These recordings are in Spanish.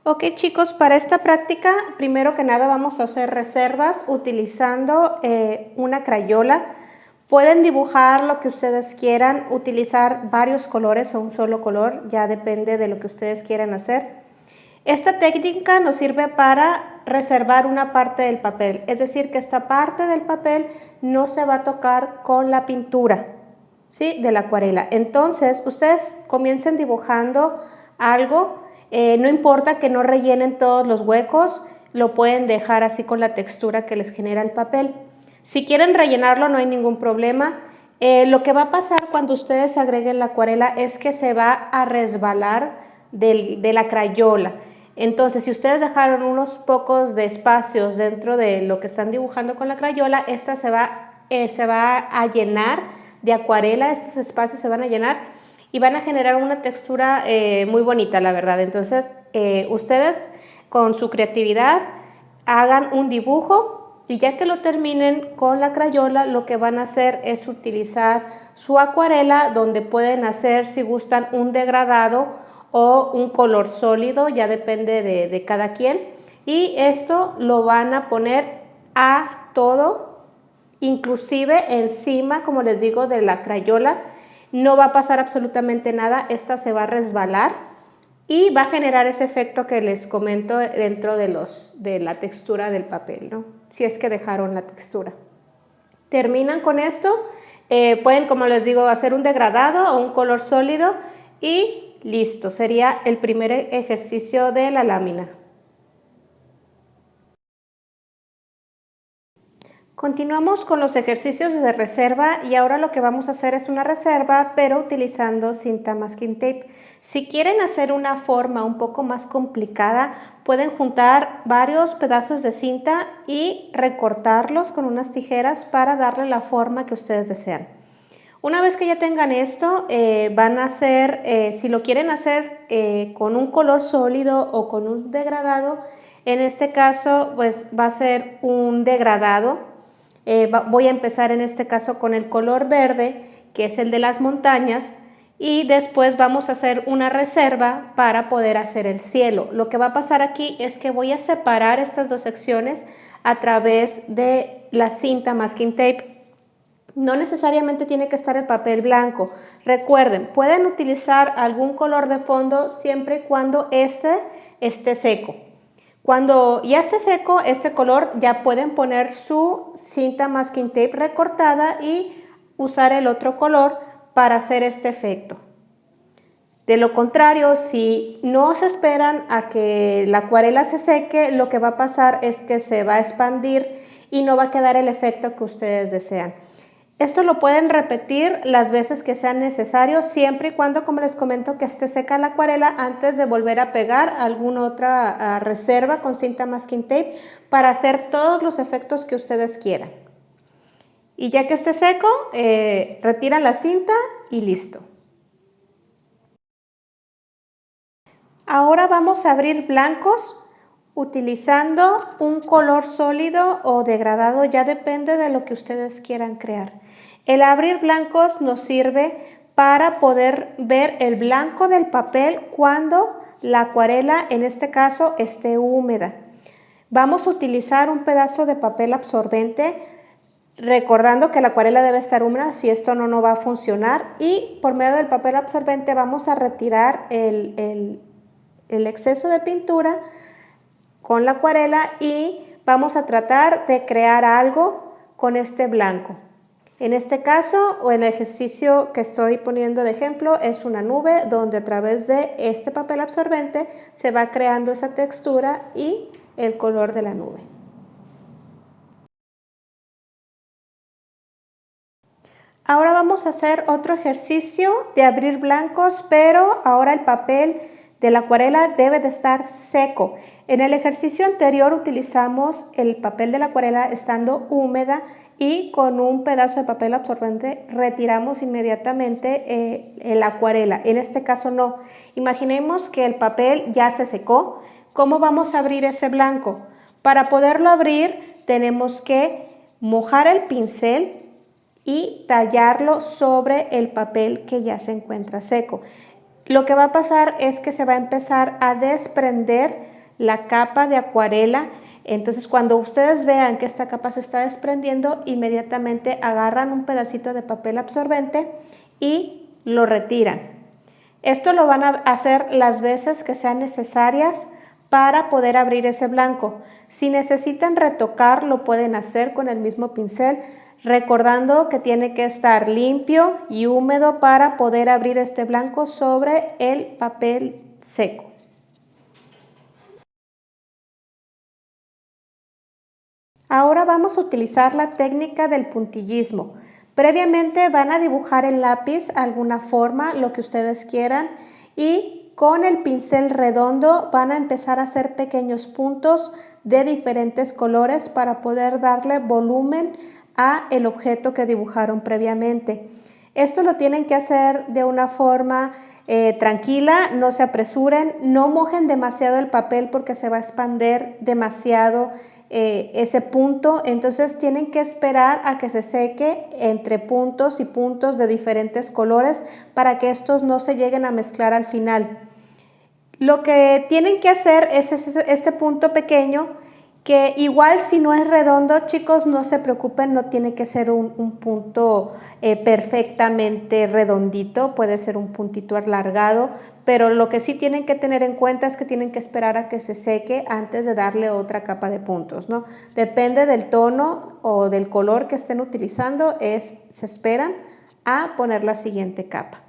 Ok chicos, para esta práctica, primero que nada vamos a hacer reservas utilizando una crayola. Pueden dibujar lo que ustedes quieran, utilizar varios colores o un solo color, ya depende de lo que ustedes quieran hacer. Esta técnica nos sirve para reservar una parte del papel, es decir, que esta parte del papel no se va a tocar con la pintura, ¿sí?, de la acuarela. Entonces, ustedes comiencen dibujando algo. No importa que no rellenen todos los huecos, lo pueden dejar así con la textura que les genera el papel. Si quieren rellenarlo no hay ningún problema. Lo que va a pasar cuando ustedes agreguen la acuarela es que se va a resbalar de la crayola. Entonces, si ustedes dejaron unos pocos de espacios dentro de lo que están dibujando con la crayola, esta se va a llenar de acuarela, estos espacios se van a llenar y van a generar una textura muy bonita, la verdad. Entonces, ustedes con su creatividad hagan un dibujo y ya que lo terminen con la crayola, lo que van a hacer es utilizar su acuarela, donde pueden hacer, si gustan, un degradado o un color sólido, ya depende de cada quien. Y esto lo van a poner a todo, inclusive encima, como les digo, de la crayola. No va a pasar absolutamente nada, esta se va a resbalar y va a generar ese efecto que les comento dentro de la textura del papel, ¿no? Si es que dejaron la textura. Terminan con esto, pueden, como les digo, hacer un degradado o un color sólido y listo, sería el primer ejercicio de la lámina. Continuamos con los ejercicios de reserva y ahora lo que vamos a hacer es una reserva, pero utilizando cinta masking tape. Si quieren hacer una forma un poco más complicada, pueden juntar varios pedazos de cinta y recortarlos con unas tijeras para darle la forma que ustedes desean. Una vez que ya tengan esto, van a hacer, si lo quieren hacer con un color sólido o con un degradado, en este caso pues va a ser un degradado. Voy a empezar en este caso con el color verde, que es el de las montañas, y después vamos a hacer una reserva para poder hacer el cielo. Lo que va a pasar aquí es que voy a separar estas dos secciones a través de la cinta masking tape. No necesariamente tiene que estar el papel blanco. Recuerden, pueden utilizar algún color de fondo siempre y cuando este esté seco. Cuando ya esté seco este color, ya pueden poner su cinta masking tape recortada y usar el otro color para hacer este efecto. De lo contrario, si no se esperan a que la acuarela se seque, lo que va a pasar es que se va a expandir y no va a quedar el efecto que ustedes desean. Esto lo pueden repetir las veces que sean necesarios, siempre y cuando, como les comento, que esté seca la acuarela antes de volver a pegar alguna otra reserva con cinta masking tape para hacer todos los efectos que ustedes quieran. Y ya que esté seco, retiran la cinta y listo. Ahora vamos a abrir blancos utilizando un color sólido o degradado, ya depende de lo que ustedes quieran crear. El abrir blancos nos sirve para poder ver el blanco del papel cuando la acuarela, en este caso, esté húmeda. Vamos a utilizar un pedazo de papel absorbente, recordando que la acuarela debe estar húmeda, si esto no va a funcionar, y por medio del papel absorbente vamos a retirar el exceso de pintura con la acuarela y vamos a tratar de crear algo con este blanco. En este caso, o en el ejercicio que estoy poniendo de ejemplo, es una nube donde a través de este papel absorbente se va creando esa textura y el color de la nube. Ahora vamos a hacer otro ejercicio de abrir blancos, pero ahora el papel de la acuarela debe de estar seco. En el ejercicio anterior utilizamos el papel de la acuarela estando húmeda y con un pedazo de papel absorbente retiramos inmediatamente la acuarela. En este caso no. Imaginemos que el papel ya se secó. ¿Cómo vamos a abrir ese blanco? Para poderlo abrir tenemos que mojar el pincel y tallarlo sobre el papel que ya se encuentra seco. Lo que va a pasar es que se va a empezar a desprender la capa de acuarela. Entonces cuando ustedes vean que esta capa se está desprendiendo, inmediatamente agarran un pedacito de papel absorbente y lo retiran. Esto lo van a hacer las veces que sean necesarias para poder abrir ese blanco. Si necesitan retocar, lo pueden hacer con el mismo pincel, recordando que tiene que estar limpio y húmedo para poder abrir este blanco sobre el papel seco. Ahora vamos a utilizar la técnica del puntillismo. Previamente van a dibujar en lápiz alguna forma, lo que ustedes quieran, y con el pincel redondo van a empezar a hacer pequeños puntos de diferentes colores para poder darle volumen a el objeto que dibujaron previamente. Esto lo tienen que hacer de una forma tranquila, no se apresuren, no mojen demasiado el papel porque se va a expandir demasiado ese punto, entonces tienen que esperar a que se seque entre puntos y puntos de diferentes colores para que estos no se lleguen a mezclar al final. Lo que tienen que hacer es este punto pequeño, que igual si no es redondo, chicos, no se preocupen, no tiene que ser un punto perfectamente redondito, puede ser un puntito alargado, pero lo que sí tienen que tener en cuenta es que tienen que esperar a que se seque antes de darle otra capa de puntos, ¿no? Depende del tono o del color que estén utilizando, se esperan a poner la siguiente capa.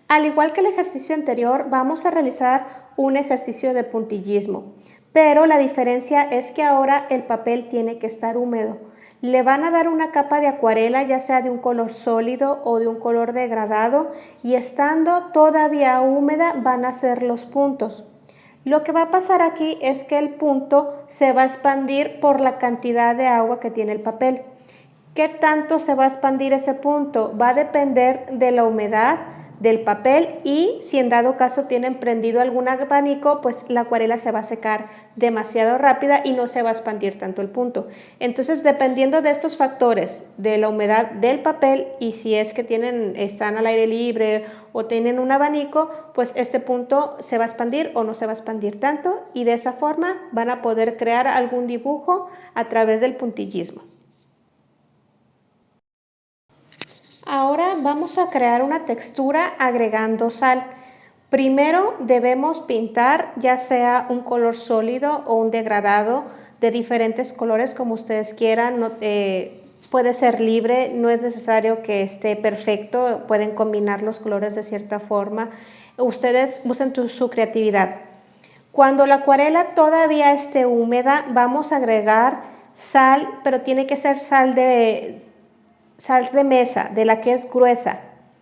Al igual que el ejercicio anterior, vamos a realizar un ejercicio de puntillismo, pero la diferencia es que ahora el papel tiene que estar húmedo. Le van a dar una capa de acuarela, ya sea de un color sólido o de un color degradado, y estando todavía húmeda van a hacer los puntos. Lo que va a pasar aquí es que el punto se va a expandir por la cantidad de agua que tiene el papel. ¿Qué tanto se va a expandir ese punto? Va a depender de la humedad del papel, y si en dado caso tienen prendido algún abanico, pues la acuarela se va a secar demasiado rápida y no se va a expandir tanto el punto. Entonces, dependiendo de estos factores, de la humedad del papel y si es que están al aire libre o tienen un abanico, pues este punto se va a expandir o no se va a expandir tanto, y de esa forma van a poder crear algún dibujo a través del puntillismo. Ahora vamos a crear una textura agregando sal. Primero debemos pintar ya sea un color sólido o un degradado de diferentes colores como ustedes quieran. Puede ser libre, no es necesario que esté perfecto, pueden combinar los colores de cierta forma. Ustedes usen su creatividad. Cuando la acuarela todavía esté húmeda, vamos a agregar sal, pero tiene que ser sal de mesa, de la que es gruesa,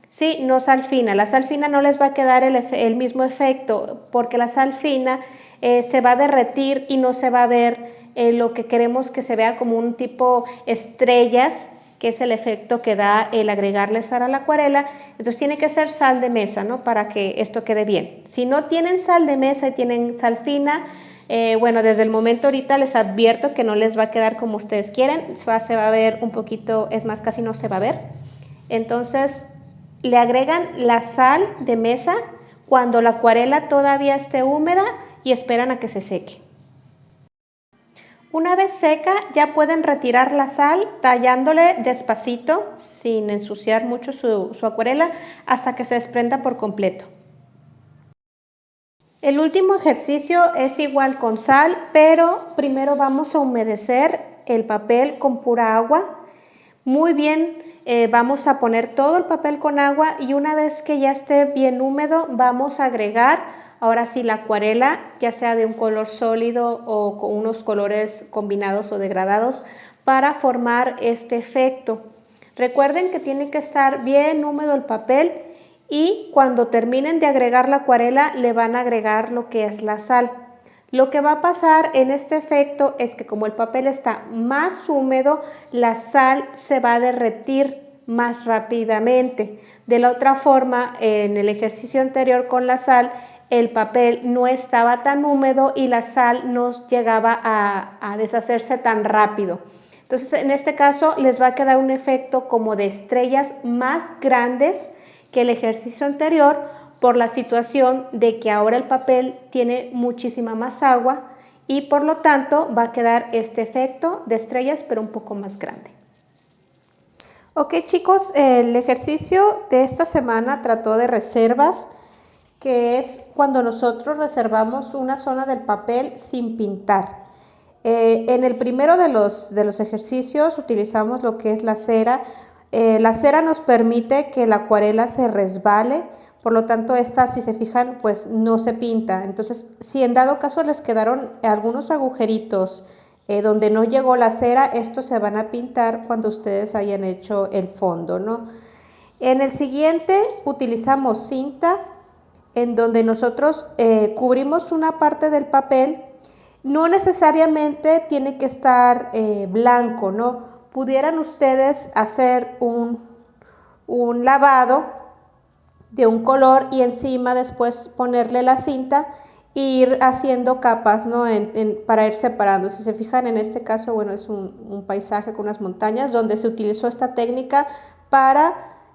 ¿sí? No sal fina. La sal fina no les va a quedar el mismo efecto, porque la sal fina se va a derretir y no se va a ver lo que queremos que se vea, como un tipo estrellas, que es el efecto que da el agregarle sal a la acuarela. Entonces tiene que ser sal de mesa, ¿no? Para que esto quede bien. Si no tienen sal de mesa y tienen sal fina, bueno, desde el momento ahorita les advierto que no les va a quedar como ustedes quieren, se va a ver un poquito, es más, casi no se va a ver. Entonces le agregan la sal de mesa cuando la acuarela todavía esté húmeda y esperan a que se seque. Una vez seca, ya pueden retirar la sal tallándole despacito, sin ensuciar mucho su acuarela, hasta que se desprenda por completo. El último ejercicio es igual con sal, pero primero vamos a humedecer el papel con pura agua. Muy bien, vamos a poner todo el papel con agua, y una vez que ya esté bien húmedo, vamos a agregar ahora sí la acuarela, ya sea de un color sólido o con unos colores combinados o degradados, para formar este efecto. Recuerden que tiene que estar bien húmedo el papel, y cuando terminen de agregar la acuarela le van a agregar lo que es la sal. Lo que va a pasar en este efecto es que como el papel está más húmedo, la sal se va a derretir más rápidamente. De la otra forma, en el ejercicio anterior con la sal, el papel no estaba tan húmedo y la sal no llegaba a deshacerse tan rápido. Entonces, en este caso les va a quedar un efecto como de estrellas más grandes que el ejercicio anterior, por la situación de que ahora el papel tiene muchísima más agua y por lo tanto va a quedar este efecto de estrellas pero un poco más grande. Ok chicos, el ejercicio de esta semana trató de reservas, que es cuando nosotros reservamos una zona del papel sin pintar. En el primero de los ejercicios utilizamos lo que es la cera. La cera nos permite que la acuarela se resbale, por lo tanto esta, si se fijan, pues no se pinta. Entonces, si en dado caso les quedaron algunos agujeritos donde no llegó la cera, estos se van a pintar cuando ustedes hayan hecho el fondo, ¿no? En el siguiente utilizamos cinta, en donde nosotros cubrimos una parte del papel. No necesariamente tiene que estar blanco, ¿no? Pudieran ustedes hacer un lavado de un color y encima después ponerle la cinta e ir haciendo capas, ¿no? Para ir separando. Si se fijan, en este caso, bueno, es un paisaje con unas montañas donde se utilizó esta técnica para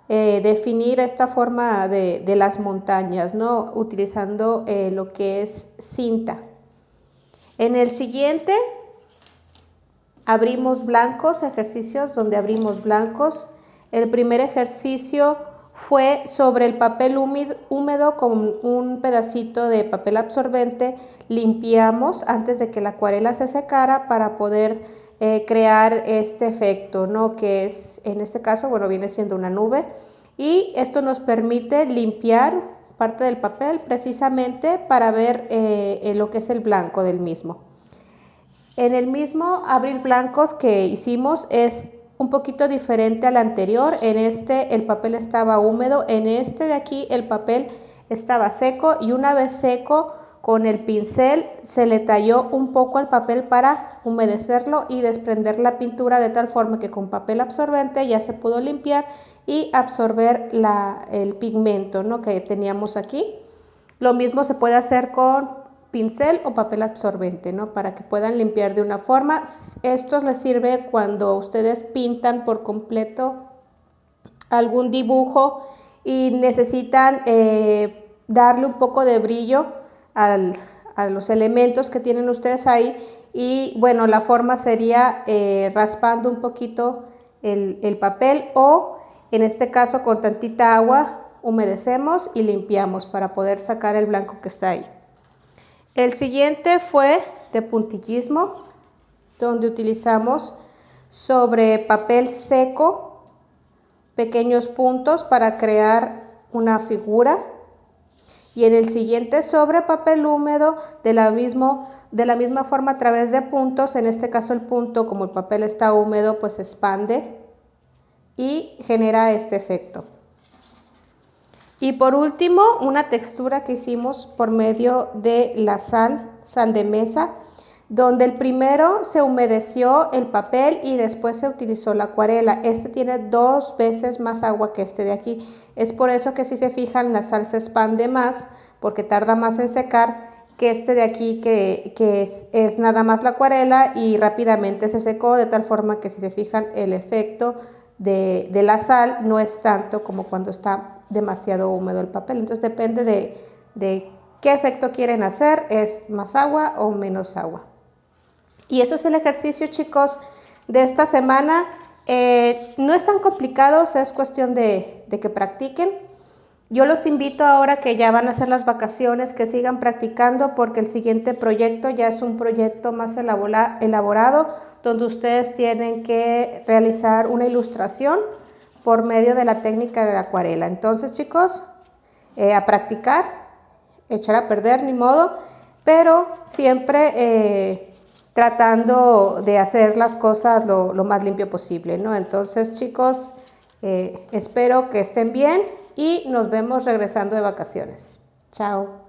definir esta forma de las montañas, ¿no? Utilizando lo que es cinta. En el siguiente abrimos blancos, ejercicios donde abrimos blancos. El primer ejercicio fue sobre el papel húmedo con un pedacito de papel absorbente. Limpiamos antes de que la acuarela se secara para poder crear este efecto, ¿no? Que es, en este caso, bueno, viene siendo una nube. Y esto nos permite limpiar parte del papel precisamente para ver lo que es el blanco del mismo. En el mismo abrir blancos que hicimos es un poquito diferente al anterior. En este el papel estaba húmedo, en este de aquí el papel estaba seco y una vez seco con el pincel se le talló un poco al papel para humedecerlo y desprender la pintura de tal forma que con papel absorbente ya se pudo limpiar y absorber el pigmento, ¿no? Que teníamos aquí. Lo mismo se puede hacer con pincel o papel absorbente, ¿no? Para que puedan limpiar de una forma. Esto les sirve cuando ustedes pintan por completo algún dibujo y necesitan darle un poco de brillo a los elementos que tienen ustedes ahí. Y bueno, la forma sería raspando un poquito el papel o en este caso con tantita agua humedecemos y limpiamos para poder sacar el blanco que está ahí. El siguiente fue de puntillismo, donde utilizamos sobre papel seco pequeños puntos para crear una figura. Y en el siguiente sobre papel húmedo de la misma forma a través de puntos. En este caso el punto, como el papel está húmedo, pues se expande y genera este efecto. Y por último, una textura que hicimos por medio de la sal de mesa, donde el primero se humedeció el papel y después se utilizó la acuarela. Este tiene 2 veces más agua que este de aquí. Es por eso que si se fijan la sal se expande más, porque tarda más en secar que este de aquí que es nada más la acuarela y rápidamente se secó, de tal forma que si se fijan el efecto de la sal no es tanto como cuando está demasiado húmedo el papel. Entonces depende de qué efecto quieren hacer, es más agua o menos agua. Y eso es el ejercicio, chicos, de esta semana. No es tan complicado, es cuestión de que practiquen. Yo los invito ahora que ya van a ser las vacaciones, que sigan practicando, porque el siguiente proyecto ya es un proyecto más elaborado, donde ustedes tienen que realizar una ilustración por medio de la técnica de la acuarela. Entonces, chicos, a practicar, echar a perder, ni modo, pero siempre tratando de hacer las cosas lo más limpio posible, ¿no? Entonces, chicos, espero que estén bien y nos vemos regresando de vacaciones. Chao.